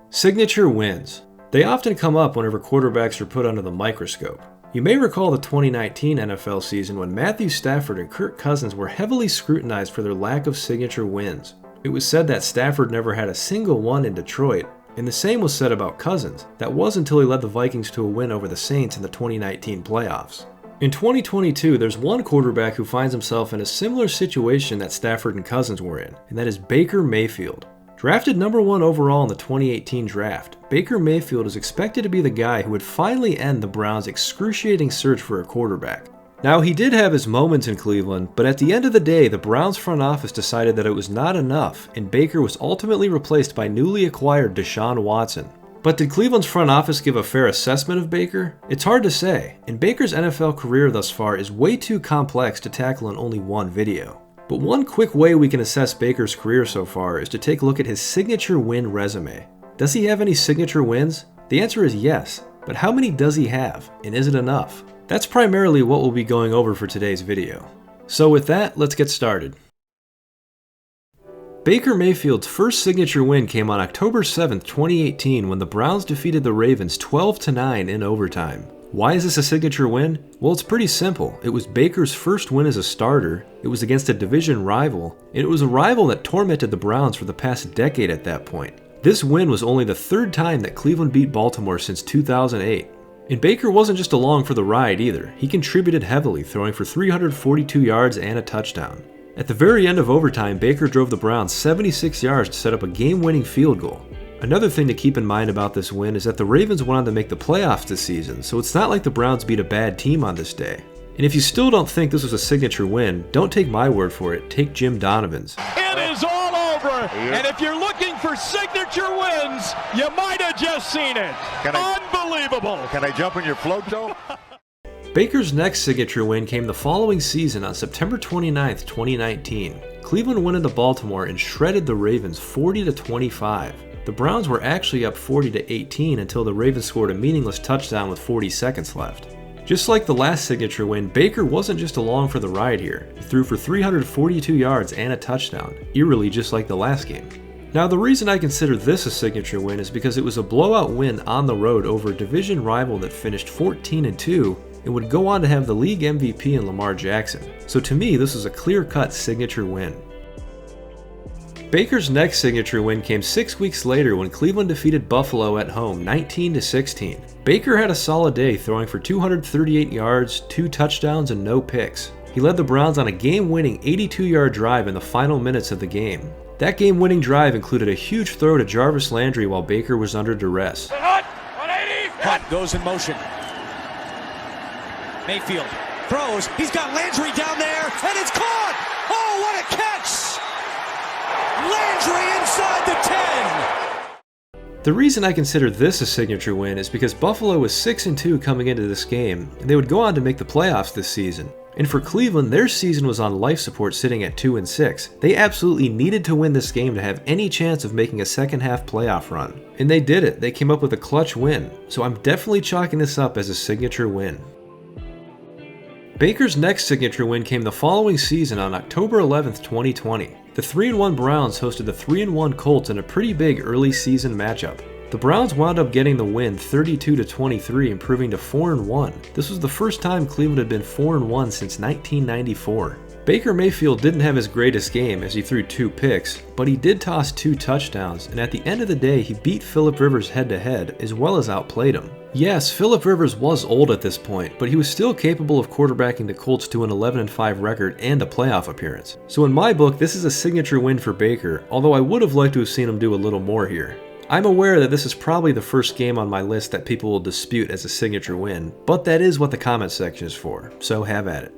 Signature wins. They often come up whenever quarterbacks are put under the microscope. You may recall the 2019 NFL season when Matthew Stafford and Kirk Cousins were heavily scrutinized for their lack of signature wins. It was said that Stafford never had a single one in Detroit, and the same was said about Cousins. That was until he led the Vikings to a win over the Saints in the 2019 playoffs. In 2022, there's one quarterback who finds himself in a similar situation that Stafford and Cousins were in, and that is Baker Mayfield. Drafted number 1 overall in the 2018 draft, Baker Mayfield is expected to be the guy who would finally end the Browns' excruciating search for a quarterback. Now, he did have his moments in Cleveland, but at the end of the day, the Browns front office decided that it was not enough, and Baker was ultimately replaced by newly acquired Deshaun Watson. But did Cleveland's front office give a fair assessment of Baker? It's hard to say, and Baker's NFL career thus far is way too complex to tackle in only one video. But one quick way we can assess Baker's career so far is to take a look at his signature win resume. Does he have any signature wins? The answer is yes, but how many does he have, and is it enough? That's primarily what we'll be going over for today's video. So with that, let's get started. Baker Mayfield's first signature win came on October 7, 2018 when the Browns defeated the Ravens 12-9 in overtime. Why is this a signature win? Well, it's pretty simple. It was Baker's first win as a starter, it was against a division rival, and it was a rival that tormented the Browns for the past decade at that point. This win was only the third time that Cleveland beat Baltimore since 2008. And Baker wasn't just along for the ride either. He contributed heavily, throwing for 342 yards and a touchdown. At the very end of overtime, Baker drove the Browns 76 yards to set up a game-winning field goal. Another thing to keep in mind about this win is that the Ravens went on to make the playoffs this season, so it's not like the Browns beat a bad team on this day. And if you still don't think this was a signature win, don't take my word for it, take Jim Donovan's. It is all over, and if you're looking for signature wins, you might have just seen it. Unbelievable. Can I jump in your float, Joe? Baker's next signature win came the following season on September 29, 2019. Cleveland went into Baltimore and shredded the Ravens 40-25. The Browns were actually up 40-18 until the Ravens scored a meaningless touchdown with 40 seconds left. Just like the last signature win, Baker wasn't just along for the ride here. He threw for 342 yards and a touchdown, eerily just like the last game. Now, the reason I consider this a signature win is because it was a blowout win on the road over a division rival that finished 14-2 and would go on to have the league MVP in Lamar Jackson. So to me, this was a clear-cut signature win. Baker's next signature win came 6 weeks later when Cleveland defeated Buffalo at home 19-16. Baker had a solid day, throwing for 238 yards, 2 touchdowns, and no picks. He led the Browns on a game-winning 82-yard drive in the final minutes of the game. That game-winning drive included a huge throw to Jarvis Landry while Baker was under duress. Hunt goes in motion. Mayfield throws. He's got Landry down there, and it's caught! Oh, what a catch! Landry inside the 10! The reason I consider this a signature win is because Buffalo was 6-2 coming into this game, and they would go on to make the playoffs this season. And for Cleveland, their season was on life support sitting at 2-6. They absolutely needed to win this game to have any chance of making a second half playoff run. And they did it. They came up with a clutch win. So I'm definitely chalking this up as a signature win. Baker's next signature win came the following season on October 11, 2020. The 3-1 Browns hosted the 3-1 Colts in a pretty big early season matchup. The Browns wound up getting the win 32-23, improving to 4-1. This was the first time Cleveland had been 4-1 since 1994. Baker Mayfield didn't have his greatest game as he threw 2 picks, but he did toss 2 touchdowns, and at the end of the day he beat Phillip Rivers head-to-head as well as outplayed him. Yes, Phillip Rivers was old at this point, but he was still capable of quarterbacking the Colts to an 11-5 record and a playoff appearance. So in my book, this is a signature win for Baker, although I would have liked to have seen him do a little more here. I'm aware that this is probably the first game on my list that people will dispute as a signature win, but that is what the comment section is for, so have at it.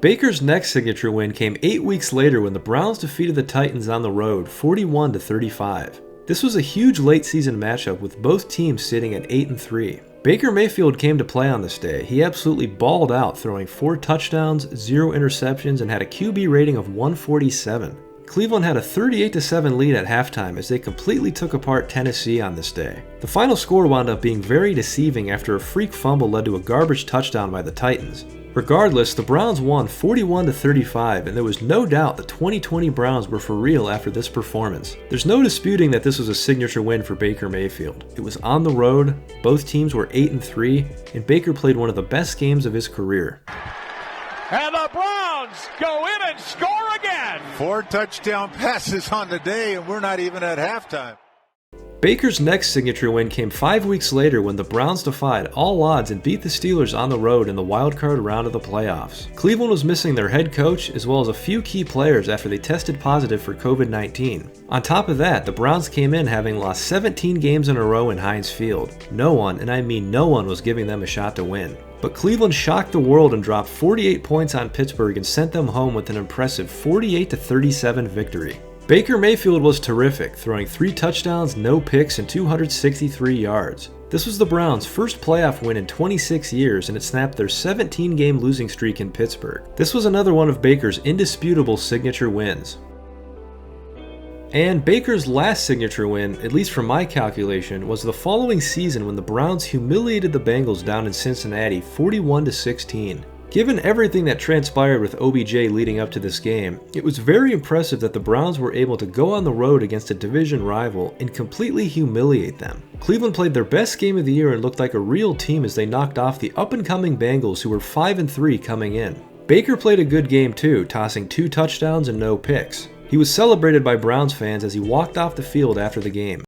Baker's next signature win came 8 weeks later when the Browns defeated the Titans on the road 41-35. This was a huge late season matchup with both teams sitting at 8-3. Baker Mayfield came to play on this day. He absolutely balled out, throwing 4 touchdowns, 0 interceptions, and had a QB rating of 147. Cleveland had a 38-7 lead at halftime as they completely took apart Tennessee on this day. The final score wound up being very deceiving after a freak fumble led to a garbage touchdown by the Titans. Regardless, the Browns won 41-35, and there was no doubt the 2020 Browns were for real after this performance. There's no disputing that this was a signature win for Baker Mayfield. It was on the road, both teams were 8-3, and Baker played one of the best games of his career. And the Browns go in and score again. 4 touchdown passes on the day, and we're not even at halftime. Baker's next signature win came 5 weeks later when the Browns defied all odds and beat the Steelers on the road in the wildcard round of the playoffs. Cleveland was missing their head coach as well as a few key players after they tested positive for COVID-19. On top of that, the Browns came in having lost 17 games in a row in Heinz Field. No one, and I mean no one, was giving them a shot to win. But Cleveland shocked the world and dropped 48 points on Pittsburgh and sent them home with an impressive 48-37 victory. Baker Mayfield was terrific, throwing 3 touchdowns, no picks, and 263 yards. This was the Browns' first playoff win in 26 years, and it snapped their 17-game losing streak in Pittsburgh. This was another one of Baker's indisputable signature wins. And Baker's last signature win, at least from my calculation, was the following season when the Browns humiliated the Bengals down in Cincinnati 41-16. Given everything that transpired with OBJ leading up to this game, it was very impressive that the Browns were able to go on the road against a division rival and completely humiliate them. Cleveland played their best game of the year and looked like a real team as they knocked off the up-and-coming Bengals, who were 5-3 coming in. Baker played a good game too, tossing 2 touchdowns and no picks. He was celebrated by Browns fans as he walked off the field after the game.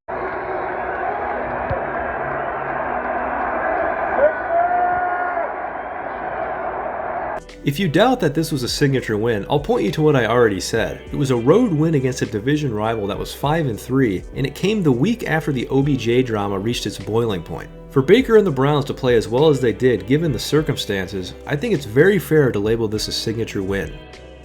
If you doubt that this was a signature win, I'll point you to what I already said. It was a road win against a division rival that was 5-3, and it came the week after the OBJ drama reached its boiling point. For Baker and the Browns to play as well as they did given the circumstances, I think it's very fair to label this a signature win.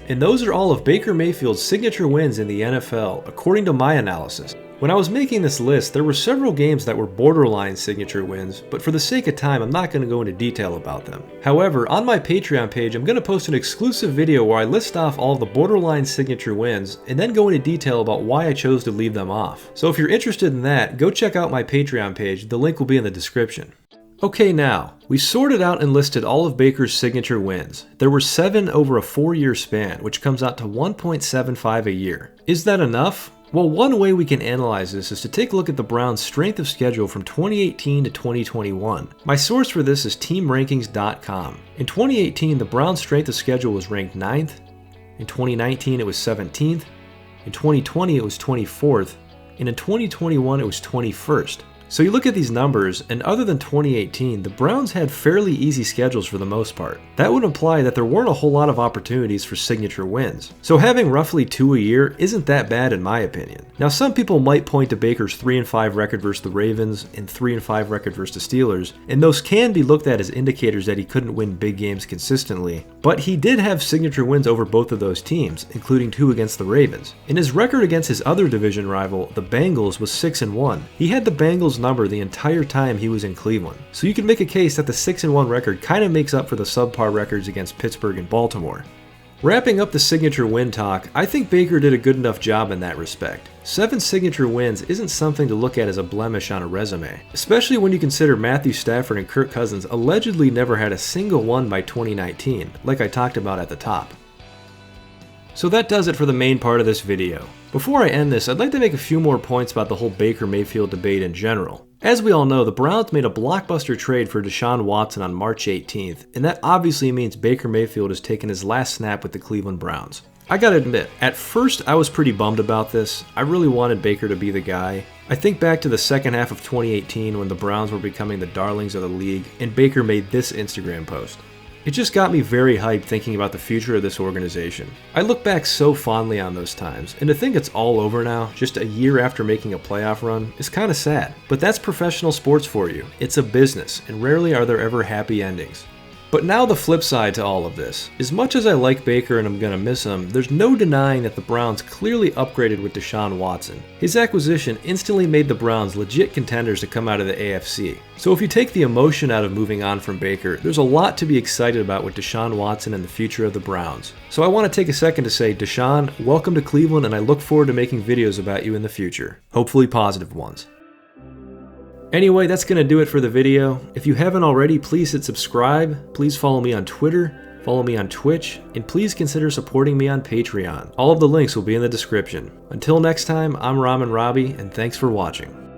And those are all of Baker Mayfield's signature wins in the NFL, according to my analysis. When I was making this list, there were several games that were borderline signature wins, but for the sake of time, I'm not going to go into detail about them. However, on my Patreon page, I'm going to post an exclusive video where I list off all the borderline signature wins, and then go into detail about why I chose to leave them off. So if you're interested in that, go check out my Patreon page, the link will be in the description. Okay, now, we sorted out and listed all of Baker's signature wins. There were 7 over a 4-year span, which comes out to 1.75 a year. Is that enough? Well, one way we can analyze this is to take a look at the Browns' strength of schedule from 2018 to 2021. My source for this is TeamRankings.com. In 2018, the Browns' strength of schedule was ranked 9th. In 2019, it was 17th. In 2020, it was 24th. And in 2021, it was 21st. So you look at these numbers, and other than 2018, the Browns had fairly easy schedules for the most part. That would imply that there weren't a whole lot of opportunities for signature wins. So having roughly 2 a year isn't that bad in my opinion. Now some people might point to Baker's 3-5 record versus the Ravens and 3-5 record versus the Steelers, and those can be looked at as indicators that he couldn't win big games consistently. But he did have signature wins over both of those teams, including 2 against the Ravens. And his record against his other division rival, the Bengals, was 6-1. He had the Bengals number the entire time he was in Cleveland. So you can make a case that the 6-1 record kind of makes up for the subpar records against Pittsburgh and Baltimore. Wrapping up the signature win talk, I think Baker did a good enough job in that respect. 7 signature wins isn't something to look at as a blemish on a resume, especially when you consider Matthew Stafford and Kirk Cousins allegedly never had a single one by 2019, like I talked about at the top. So that does it for the main part of this video. Before I end this, I'd like to make a few more points about the whole Baker Mayfield debate in general. As we all know, the Browns made a blockbuster trade for Deshaun Watson on March 18th, and that obviously means Baker Mayfield has taken his last snap with the Cleveland Browns. I gotta admit, at first I was pretty bummed about this. I really wanted Baker to be the guy. I think back to the second half of 2018 when the Browns were becoming the darlings of the league, and Baker made this Instagram post. It just got me very hyped thinking about the future of this organization. I look back so fondly on those times, and to think it's all over now, just a year after making a playoff run, is kinda sad. But that's professional sports for you. It's a business, and rarely are there ever happy endings. But now the flip side to all of this. As much as I like Baker and I'm gonna miss him, there's no denying that the Browns clearly upgraded with Deshaun Watson. His acquisition instantly made the Browns legit contenders to come out of the AFC. So if you take the emotion out of moving on from Baker, there's a lot to be excited about with Deshaun Watson and the future of the Browns. So I want to take a second to say, Deshaun, welcome to Cleveland, and I look forward to making videos about you in the future. Hopefully positive ones. Anyway, that's going to do it for the video. If you haven't already, please hit subscribe. Please follow me on Twitter. follow me on Twitch, and please consider supporting me on Patreon. All of the links will be in the description. Until next time, I'm Ramen Robbie, and thanks for watching.